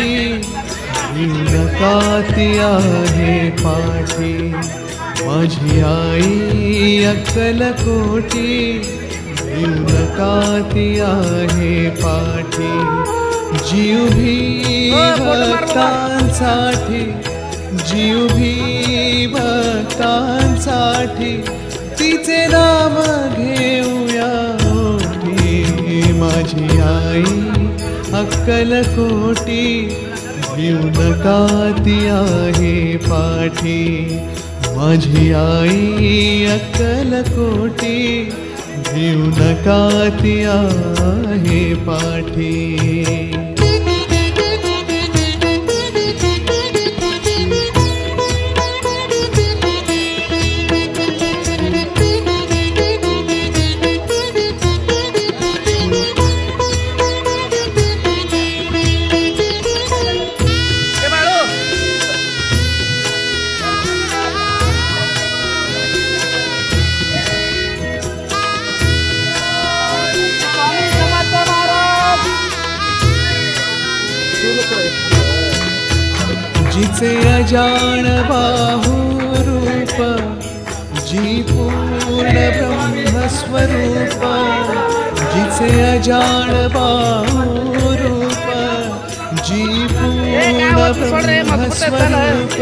कोटी नकाती आहे पाठी माझी आई अक्कलकोटी नकाती आहे पाठी जीव भी भक्तांसाठी जीव भी भक्तांसाठी तिचे नाम घेऊया ओठी माझी आई अक्कलकोटी नकाती आहे पाठी माझी आई अक्कलकोटी नकाती आहे पाठी जिचे अजान बाहुरूप जी पूर्ण ब्रह्मस्वरूप जिचे अजान बाहुरूप जी पूर्ण ब्रह्मस्वरूप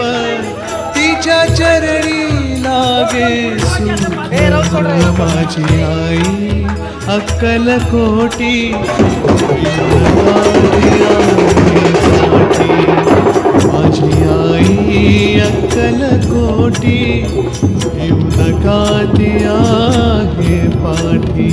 तिच्या चरणी लागे सुख माझी आई अक्कलकोटी माझी आई अक्कलकोटी नकाती आहे पाठी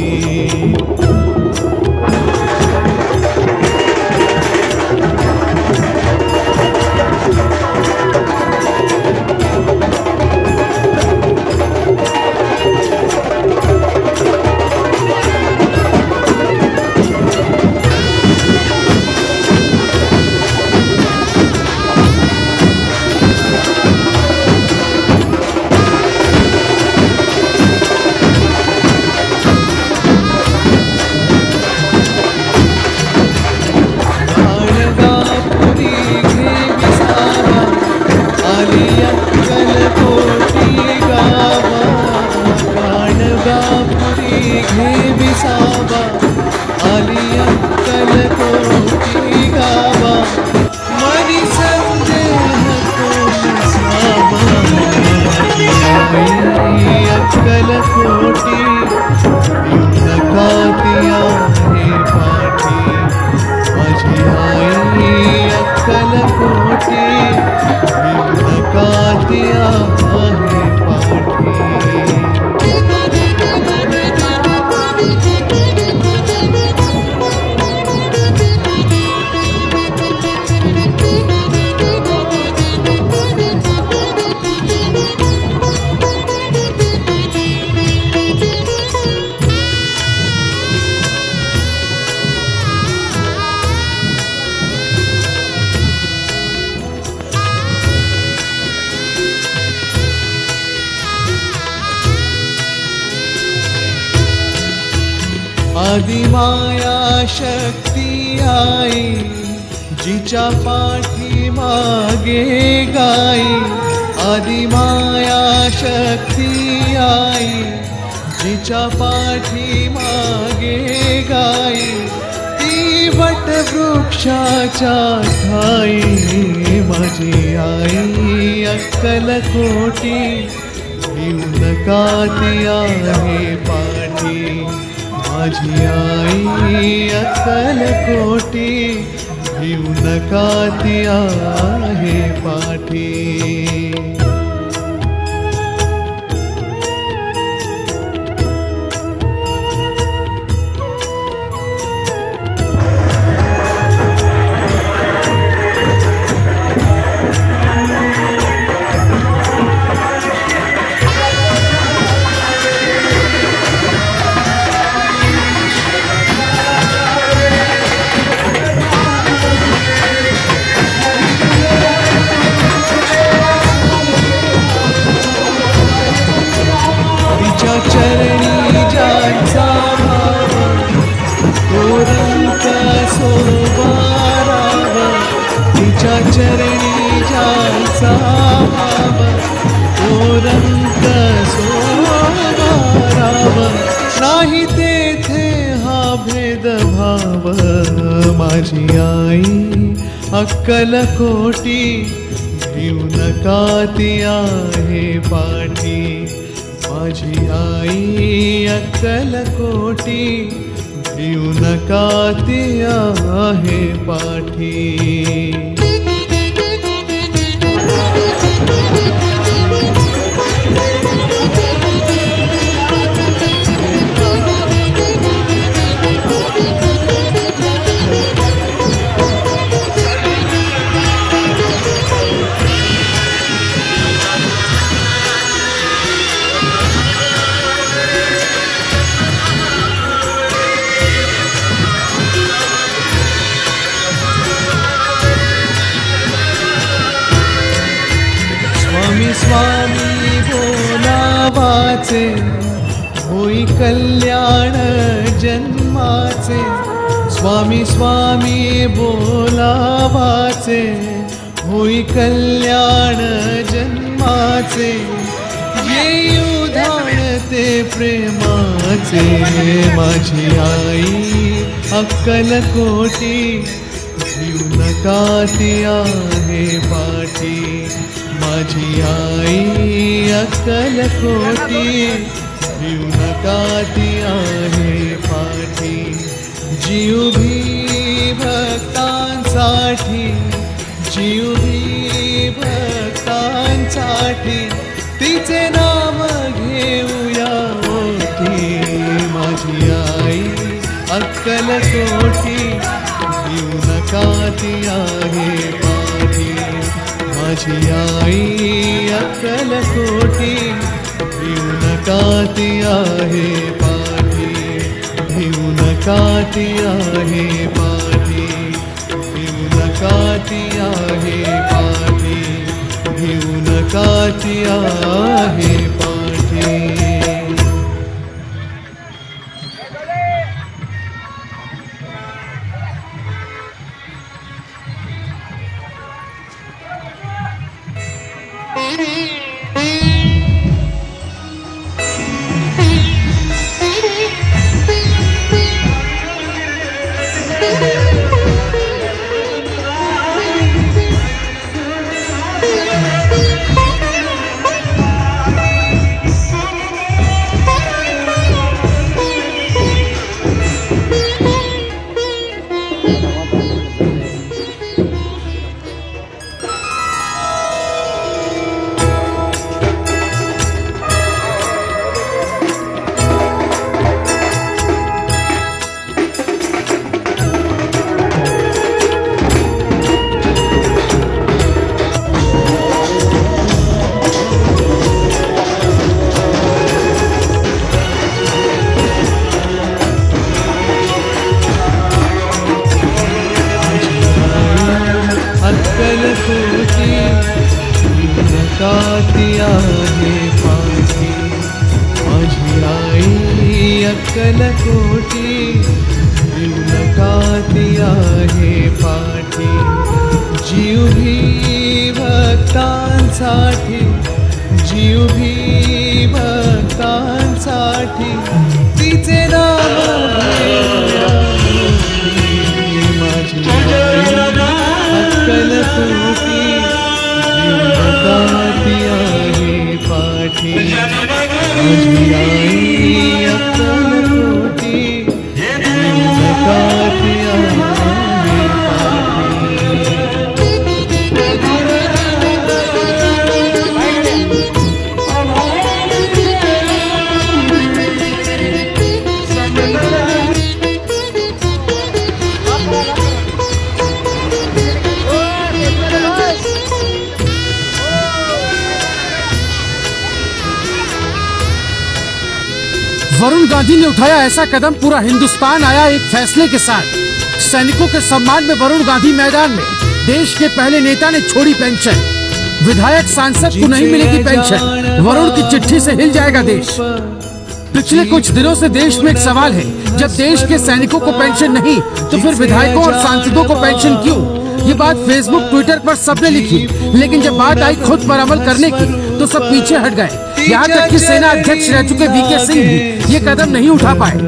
आदिमाया शक्ती आई जिच्या पाठी मागे गाई आदिमाया शक्ती आई जिच्या पाठी मागे गाई ती वटवृक्षाच्या ठाई माझी आई अक्कलकोटी नकाती आहे पाठी माझी आई अक्कलकोटी नकाती आहे पाठी ज्याचा भाव ओरंक सोमाराव नाही तेथे हा भेदभाव माझी आई अक्कल कोटी घेऊ नका ती आहे पाठी माझी आई अक्कल कोटी घेऊ नका ती आहे पाठी स्वामी बोलावाचे होई कल्याण जन्माचे स्वामी स्वामी बोलावाचे होई कल्याण जन्माचे येई उधाण ते प्रेमाचे माझी आई अक्कल कोटी घेऊ नका ती आहे पाठी माझी आई अक्कल कोटी घेऊ नका ती आहे पाठी जीव भी भक्तांसाठी जीव भी भक्तांसाठी तिचे नाम घेऊया ओठी माझी आई अक्कल कोटी घेऊ नका ती आहे पाठी माझी आई अक्कल कोटी घेऊ नका ती आहे पाठी घेऊ नका ती आहे पाठी घेऊ नका ती आहे पाठी घेऊ नका ती आहे पाठी अक्कल कोटी घेऊ नका ती आहे पाठी जीव भी भक्तांसाठी जीव भी भक्तांसाठी तिचे नाम घेऊया माझी अक्कल कोटी घेऊ नका ती आहे पाठी माझी आई अक्कल कोटी घेऊ नका ती आहे वरुण गांधी ने उठाया ऐसा कदम, पूरा हिंदुस्तान आया एक फैसले के साथ। सैनिकों के सम्मान में वरुण गांधी मैदान में। देश के पहले नेता ने छोड़ी पेंशन। विधायक सांसद को नहीं मिलेगी पेंशन। वरुण की चिट्ठी से हिल जाएगा देश। पिछले कुछ दिनों से देश में एक सवाल है, जब देश के सैनिकों को पेंशन नहीं तो फिर विधायकों और सांसदों को पेंशन क्यों? ये बात फेसबुक ट्विटर पर सबने लिखी, लेकिन जब बात आई खुद पर अमल करने की तो सब पीछे हट गए। यहाँ तक कि सेना अध्यक्ष रह चुके वीके सिंह भी ये कदम नहीं उठा पाए।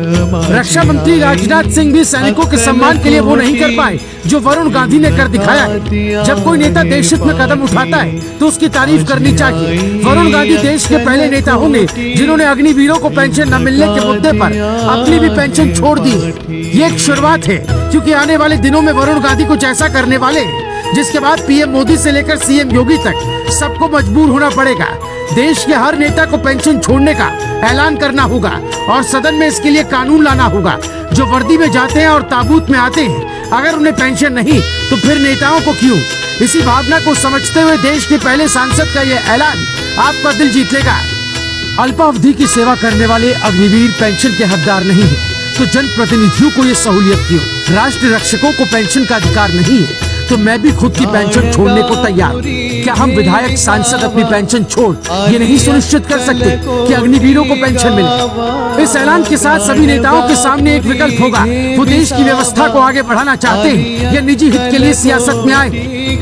रक्षा मंत्री राजनाथ सिंह भी सैनिकों के सम्मान के लिए वो नहीं कर पाए जो वरुण गांधी ने कर दिखाया है। जब कोई नेता देश हित में कदम उठाता है तो उसकी तारीफ करनी चाहिए। वरुण गांधी देश के पहले नेता होंगे जिन्होंने अग्निवीरों को पेंशन न मिलने के मुद्दे पर अपनी भी पेंशन छोड़ दी। ये एक शुरुआत है, क्योंकि आने वाले दिनों में वरुण गांधी कुछ ऐसा करने वाले हैं जिसके बाद पीएम मोदी से लेकर सीएम योगी तक सबको मजबूर होना पड़ेगा। देश के हर नेता को पेंशन छोड़ने का ऐलान करना होगा और सदन में इसके लिए कानून लाना होगा। जो वर्दी में जाते हैं और ताबूत में आते हैं, अगर उन्हें पेंशन नहीं तो फिर नेताओं को क्यों? इसी भावना को समझते हुए देश के पहले सांसद का यह ऐलान आपका दिल जीत लेगा। अल्पावधि की सेवा करने वाले अग्निवीर पेंशन के हकदार नहीं है, तो जनप्रतिनिधियों को ये सहूलियत क्यों? राष्ट्र रक्षकों को पेंशन का अधिकार नहीं है, तो मैं भी खुद की पेंशन छोड़ने को तैयार। क्या हम विधायक सांसद अपनी पेंशन छोड़ ये नहीं सुनिश्चित कर सकते कि अग्निवीरों को पेंशन मिले? इस ऐलान के साथ सभी नेताओं के सामने एक विकल्प होगा। वो देश की व्यवस्था को आगे बढ़ाना चाहते हैं या निजी हित के लिए सियासत में आए।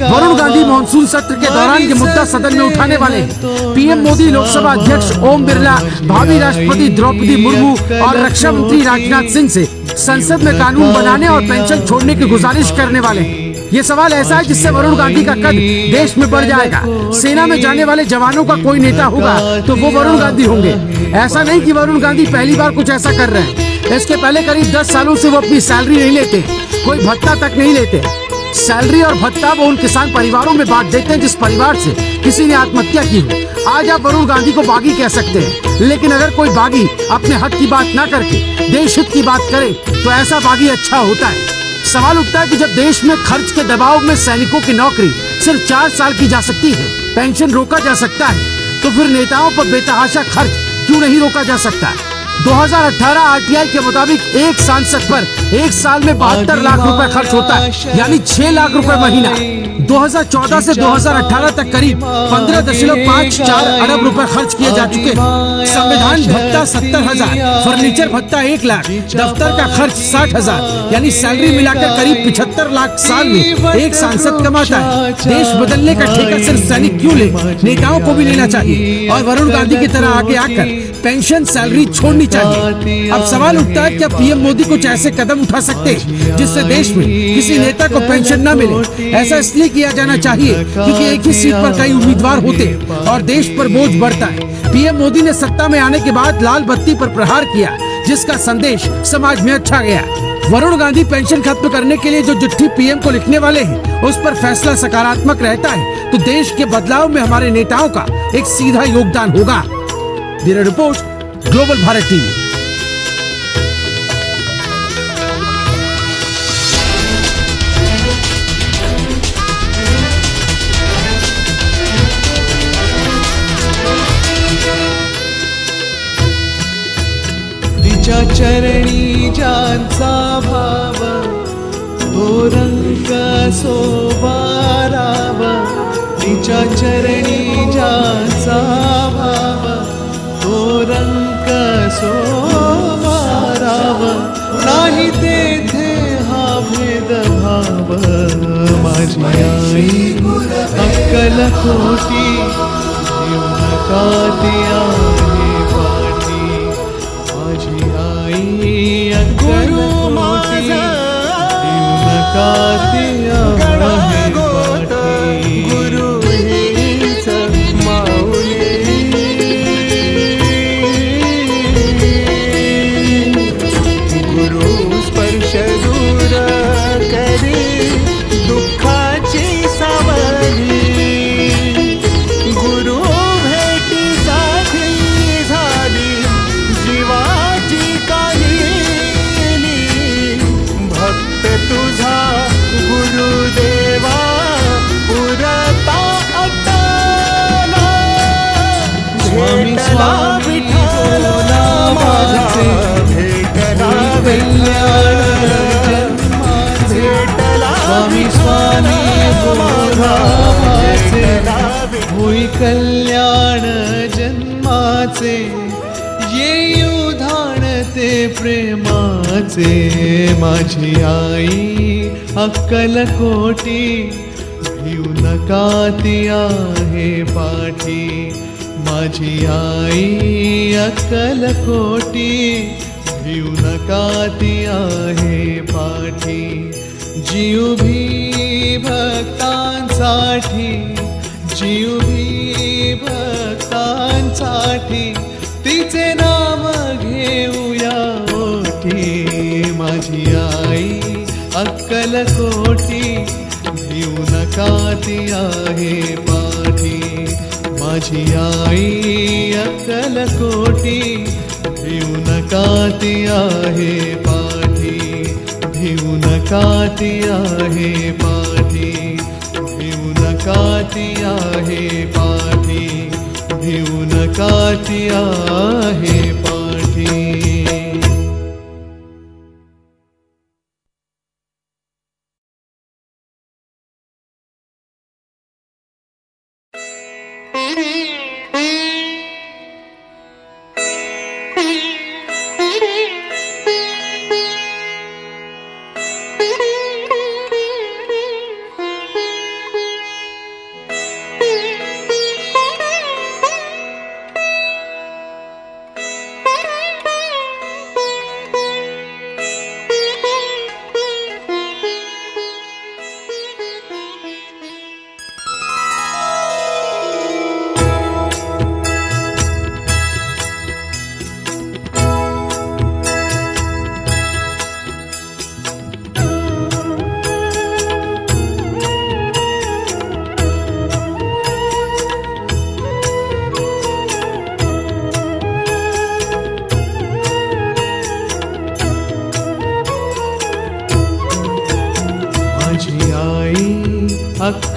वरुण गांधी मानसून सत्र के दौरान ये मुद्दा सदन में उठाने वाले हैं। पीएम मोदी, लोकसभा अध्यक्ष ओम बिरला, भावी राष्ट्रपति द्रौपदी मुर्मू और रक्षा मंत्री राजनाथ सिंह से संसद में कानून बनाने और पेंशन छोड़ने की गुजारिश करने वाले हैं। ये सवाल ऐसा है जिससे वरुण गांधी का कद देश में बढ़ जाएगा। सेना में जाने वाले जवानों का कोई नेता होगा तो वो वरुण गांधी होंगे। ऐसा नहीं कि वरुण गांधी पहली बार कुछ ऐसा कर रहे हैं। इसके पहले करीब 10 सालों से वो अपनी सैलरी नहीं लेते, कोई भत्ता तक नहीं लेते। सैलरी और भत्ता वो उन किसान परिवारों में बांट देते हैं जिस परिवार से किसी ने आत्महत्या की हो। आज आप वरुण गांधी को बागी कह सकते हैं, लेकिन अगर कोई बागी अपने हक की बात ना करके देश हित की बात करे तो ऐसा बागी अच्छा होता है। सवाल उठता है कि जब देश में खर्च के दबाव में सैनिकों की नौकरी सिर्फ 4 साल की जा सकती है, पेंशन रोका जा सकता है, तो फिर नेताओं पर बेतहाशा खर्च क्यों नहीं रोका जा सकता? 2018 आरटीआई के मुताबिक एक सांसद पर एक साल में 72 लाख रुपए खर्च होता है, यानी 6 लाख रुपए महीना। 2014 से 2018 तक करीब 15.54 अरब रुपए खर्च किए जा चुके हैं। संविधान भत्ता 70,000, फर्नीचर भत्ता 1 लाख, दफ्तर का खर्च 60,000, यानी सैलरी मिलाकर करीब 75 लाख साल में एक सांसद कमाता है। देश बदलने का ठेका सिर्फ सैनिक क्यों ले? नेताओं को भी लेना चाहिए और वरुण गांधी की तरह आगे आकर पेंशन सैलरी छोड़नी चाहिए। अब सवाल उठता है, क्या पीएम मोदी कुछ ऐसे कदम उठा सकते हैं जिससे देश में किसी नेता को पेंशन न मिले? ऐसा इसलिए किया जाना चाहिए क्योंकि एक ही सीट पर कई उम्मीदवार होते हैं और देश पर बोझ बढ़ता है। पीएम मोदी ने सत्ता में आने के बाद लाल बत्ती पर प्रहार किया, जिसका संदेश समाज में अच्छा गया। वरुण गांधी पेंशन खत्म करने के लिए जो चिट्ठी पीएम को लिखने वाले हैं, उस पर फैसला सकारात्मक रहता है तो देश के बदलाव में हमारे नेताओं का एक सीधा योगदान होगा। Bureau report, global Bharat TV. तिच्या चरणी ज्यांचा भाव तो रंग सोबाराव, तिच्या चरणी ज्यांचा भाव तो रंग सोबाराव, नाही तेथे हा भेदभाव। माझी आई अक्कल खोटी नका दिया गुरु हीच माऊली, गुरु स्पर्श दूर करी दुःखाची सावली, गुरु भेटी साठी झाली जीवाची काहिली, भक्त तुझा गुरुदेवा पुरता अटला, भेटला विठ्ठला माझे, भेटला कल्याण, भेटला स्वामी स्वामी माझे, होई कल्याण जन्माचे, येऊ धाण ते प्रेमाचे माझी आई अक्कलकोटी भिऊ नका ती आहे पाठी माझी आई अक्कलकोटी भिऊ नका ती आहे पाठी जीव भी भक्तांसाठी जीव भी भक्तांसाठी तिचे नाम घेऊया ओठी माझी आई अक्कलकोटी भिऊ नका ती आहे पाठी माझी आई अक्कलकोटी भिऊ नका ती आहे पाठी भिऊ नका ती आहे पाठी भिऊ नका ती आहे पाठी भिऊ नका ती आहे पाठी माझी आई अक्कल